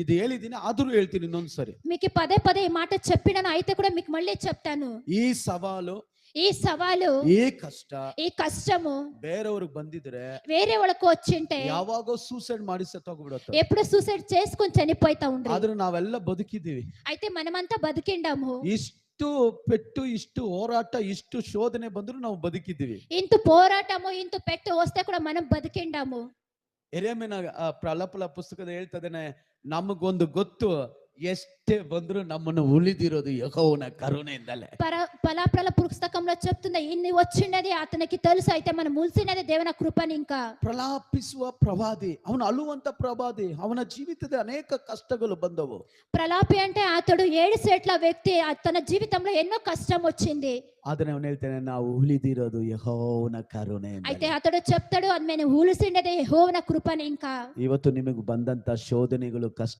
ఇది ಹೇಳಿದೀನಿ ಆದರೂ ಹೇಳ್ತೀನಿ ಇನ್ನೊಂದ್ಸರಿ. మీకు పదే పదే ఈ మాట చెప్పినాను, అయితే కూడా మీకు మళ్ళీ చెప్తాను. ಈ సవాಲು, ఈ సవాలు, ಈ ಕಷ್ಟ ఈ కష్టము ಬೇರೆಯವ್ರಿಗೆ ಬಂದಿದ್ರೆ వేరే వాళ్ళకు వచ్చింటే ಯಾವಾಗೋ ಸೂಸೈಡ್ ಮಾಡಿ ಸತ್ತೋಗ್ಬಿಡುತ್ತೆ. ఎప్పుడు సూసైడ్ చేసుకొని చనిపోతా ఉండ్రు. ಆದ್ರೆ ನಾವೆಲ್ಲ ಬದುಕಿದೀವಿ. అయితే మనమంతా బతికిండాము. ಇಷ್ಟು ಪೆಟ್ಟು, ಇಷ್ಟು ಹೋರಾಟ, ಇಷ್ಟು ಶೋಧನೆ ಬಂದ್ರು ನಾವು ಬದುಕಿದ್ದೀವಿ. ఇంత పోరాటము, ఇంత పెట్టు వస్తే కూడా మనం బతికిండాము. ಯೆರೆಮೀಯನ ಪ್ರಲಾಪನ ಪುಸ್ತಕದ ಹೇಳ್ತದೇನೆ, ನಮಗೊಂದು ಗೊತ್ತು, ಎಷ್ಟೇ ಬಂದ್ರು ನಮ್ಮನ್ನು ಉಳಿದಿರೋದು ಯೆಹೋವನ ಕರುಣೆಯಿಂದಲೇ. పలాప్రల పుస్తకంలో చెప్తుంది, ఇన్ని వచ్చినది అతనికి తెలుసు, అయితే మనం ముల్సినది దేవుని కృపని. ఇంకా ಪ್ರಲಾಪಿಸುವ ಪ್ರವಾದಿ, ಅವನು ಅಳುವಂತ ಪ್ರವಾದಿ, ಅವನ ಜೀವಿತದ ಅನೇಕ ಕಷ್ಟಗಳು ಬಂದವು. ప్రలాపి అంటే అతడు ఏడుసేట్ల వ్యక్తి, తన జీవితంలో ఎన్నో కష్టం వచ్చింది. ಆದ್ರೆ ಅವನು ಹೇಳ್ತಾನೆ, ನಾವು ಉಳಿದಿರೋದು ಯೆಹೋವನ ಕರುಣೆಯಿಂದ. అయితే అతడు చెప్తాడు, అది మేము ఉలిసిండేది యెహోవన కృపని. ఇంకా ಇವತ್ತು ನಿಮಗೆ ಬಂದಂತ ಶೋಧನೆಗಳು, ಕಷ್ಟ